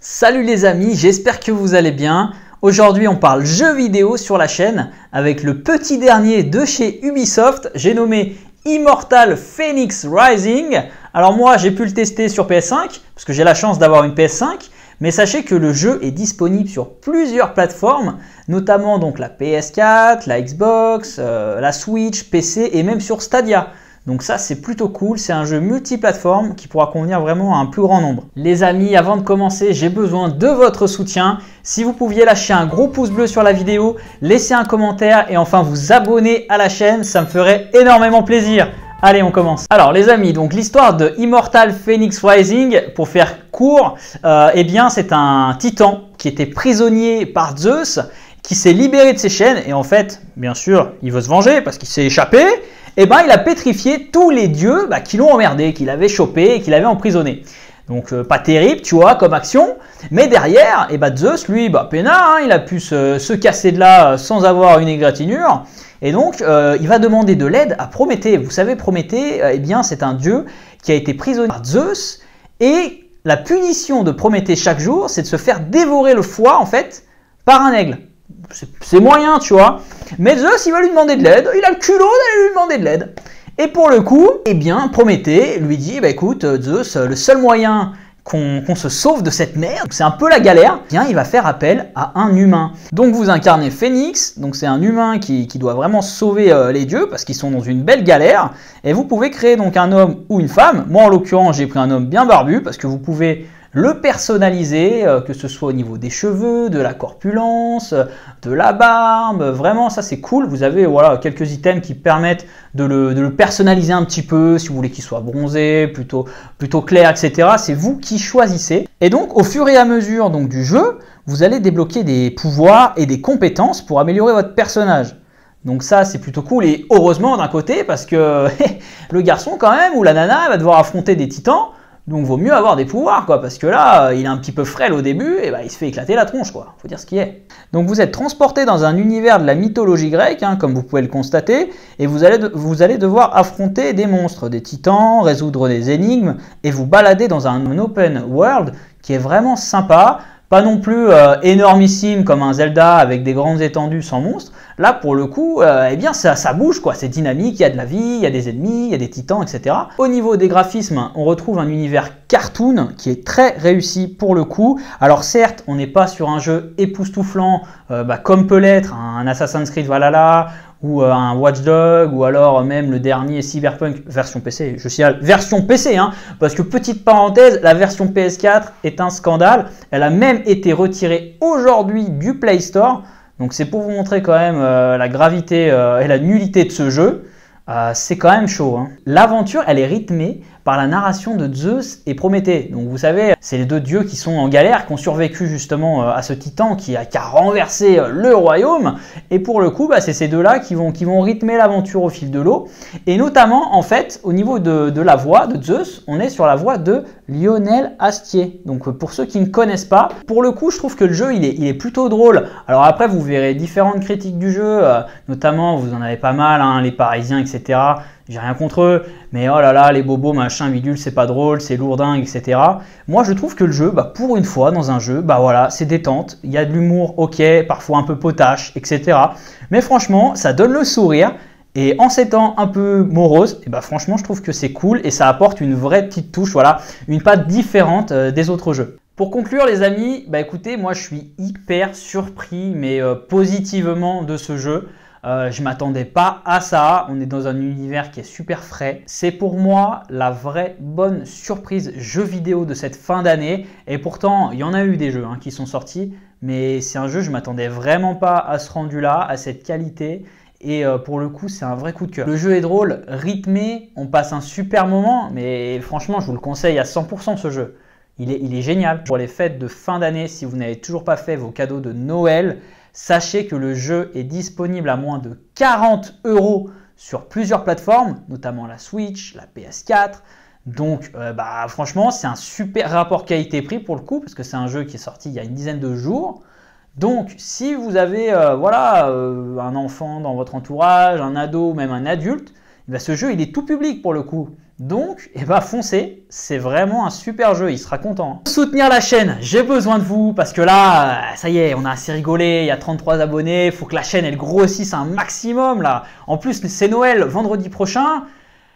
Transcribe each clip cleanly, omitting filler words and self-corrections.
Salut les amis, j'espère que vous allez bien. Aujourd'hui on parle jeux vidéo sur la chaîne avec le petit dernier de chez Ubisoft. J'ai nommé Immortal Phoenix Rising. Alors moi j'ai pu le tester sur PS5 parce que j'ai la chance d'avoir une PS5. Mais sachez que le jeu est disponible sur plusieurs plateformes, notamment donc la PS4, la Xbox, la Switch, PC et même sur Stadia. Donc ça c'est plutôt cool, c'est un jeu multiplateforme qui pourra convenir vraiment à un plus grand nombre. Les amis, avant de commencer, j'ai besoin de votre soutien. Si vous pouviez lâcher un gros pouce bleu sur la vidéo, laisser un commentaire et enfin vous abonner à la chaîne, ça me ferait énormément plaisir. Allez, on commence. Alors les amis, donc l'histoire de Immortal Phoenix Rising, pour faire court, eh bien c'est un titan qui était prisonnier par Zeus, qui s'est libéré de ses chaînes et en fait, bien sûr, il veut se venger parce qu'il s'est échappé. Et ben il a pétrifié tous les dieux qui l'ont emmerdé, qu'il avait chopé et qu'il avait emprisonné. Donc pas terrible, tu vois, comme action. Mais derrière, Zeus, lui, peinard, il a pu se casser de là sans avoir une égratignure. Et donc, il va demander de l'aide à Prométhée. Vous savez, Prométhée, eh bien, c'est un dieu qui a été prisonnier par Zeus. Et la punition de Prométhée chaque jour, c'est de se faire dévorer le foie, en fait, par un aigle. C'est moyen, tu vois. Mais Zeus, il va lui demander de l'aide. Il a le culot d'aller lui demander de l'aide. Et pour le coup, eh bien, Prométhée lui dit, écoute, Zeus, le seul moyen qu'on se sauve de cette merde, c'est un peu la galère, eh bien, il va faire appel à un humain. Donc vous incarnez Phoenix, donc c'est un humain qui doit vraiment sauver les dieux parce qu'ils sont dans une belle galère. Et vous pouvez créer donc un homme ou une femme. Moi, en l'occurrence, j'ai pris un homme bien barbu parce que vous pouvez le personnaliser, que ce soit au niveau des cheveux, de la corpulence, de la barbe, vraiment ça c'est cool. Vous avez voilà, quelques items qui permettent de le personnaliser un petit peu, si vous voulez qu'il soit bronzé, plutôt clair, etc. C'est vous qui choisissez. Et donc au fur et à mesure donc, du jeu, vous allez débloquer des pouvoirs et des compétences pour améliorer votre personnage. Donc ça c'est plutôt cool et heureusement d'un côté parce que le garçon quand même ou la nana va devoir affronter des titans. Donc vaut mieux avoir des pouvoirs parce que là il est un petit peu frêle au début et il se fait éclater la tronche faut dire ce qui est. Donc vous êtes transporté dans un univers de la mythologie grecque comme vous pouvez le constater et vous allez devoir affronter des monstres, des titans, résoudre des énigmes et vous balader dans un open world qui est vraiment sympa. Pas non plus énormissime comme un Zelda avec des grandes étendues sans monstres. Là, pour le coup, ça bouge, c'est dynamique, il y a de la vie, il y a des ennemis, il y a des titans, etc. Au niveau des graphismes, on retrouve un univers cartoon qui est très réussi pour le coup. Alors certes, on n'est pas sur un jeu époustouflant comme peut l'être un Assassin's Creed Valhalla, ou un Watch Dogs, ou alors même le dernier Cyberpunk version PC, je signale version PC, parce que petite parenthèse, la version PS4 est un scandale, elle a même été retirée aujourd'hui du Play Store, donc c'est pour vous montrer quand même la gravité et la nullité de ce jeu, c'est quand même chaud. L'aventure, elle est rythmée par la narration de Zeus et Prométhée. Donc vous savez, c'est les deux dieux qui sont en galère, qui ont survécu justement à ce titan qui a renversé le royaume. Et pour le coup, c'est ces deux-là qui vont rythmer l'aventure au fil de l'eau. Et notamment, en fait, au niveau de la voix de Zeus, on est sur la voix de Lionel Astier. Donc pour ceux qui ne connaissent pas, pour le coup, je trouve que le jeu, il est plutôt drôle. Alors après, vous verrez différentes critiques du jeu, notamment, vous en avez pas mal, les Parisiens, etc. J'ai rien contre eux, mais oh là là, les bobos, machin, bidule, c'est pas drôle, c'est lourdingue, etc. Moi, je trouve que le jeu, pour une fois, dans un jeu, voilà, c'est détente, il y a de l'humour, ok, parfois un peu potache, etc. Mais franchement, ça donne le sourire, et en ces temps un peu moroses, franchement, je trouve que c'est cool, et ça apporte une vraie petite touche, voilà, une patte différente des autres jeux. Pour conclure les amis, écoutez, moi je suis hyper surpris, mais positivement de ce jeu. Je m'attendais pas à ça, on est dans un univers qui est super frais. C'est pour moi la vraie bonne surprise jeu vidéo de cette fin d'année. Et pourtant, il y en a eu des jeux qui sont sortis, mais c'est un jeu, je m'attendais vraiment pas à ce rendu-là, à cette qualité. Et pour le coup, c'est un vrai coup de cœur. Le jeu est drôle, rythmé, on passe un super moment, mais franchement, je vous le conseille à 100% ce jeu. Il est génial. Pour les fêtes de fin d'année, si vous n'avez toujours pas fait vos cadeaux de Noël, sachez que le jeu est disponible à moins de 40 € sur plusieurs plateformes, notamment la Switch, la PS4. Donc franchement, c'est un super rapport qualité-prix pour le coup, parce que c'est un jeu qui est sorti il y a une dizaine de jours. Donc si vous avez un enfant dans votre entourage, un ado ou même un adulte, ce jeu il est tout public pour le coup. Donc, eh ben, foncez, c'est vraiment un super jeu, il sera content. Pour soutenir la chaîne, j'ai besoin de vous parce que là, ça y est, on a assez rigolé, il y a 33 abonnés, il faut que la chaîne elle grossisse un maximum là. En plus, c'est Noël vendredi prochain.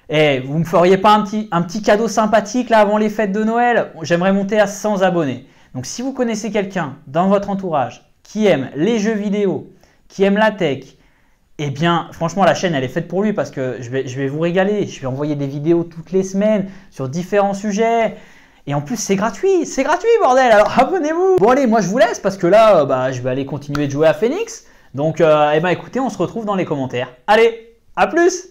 Et vous me feriez pas un petit cadeau sympathique là avant les fêtes de Noël? J'aimerais monter à 100 abonnés. Donc si vous connaissez quelqu'un dans votre entourage qui aime les jeux vidéo, qui aime la tech, eh bien, franchement, la chaîne, elle est faite pour lui parce que je vais vous régaler. Je vais envoyer des vidéos toutes les semaines sur différents sujets. Et en plus, c'est gratuit, bordel. Alors, abonnez-vous. Bon, allez, moi, je vous laisse parce que là, je vais aller continuer de jouer à Phoenix. Donc, eh ben, écoutez, on se retrouve dans les commentaires. Allez, à plus!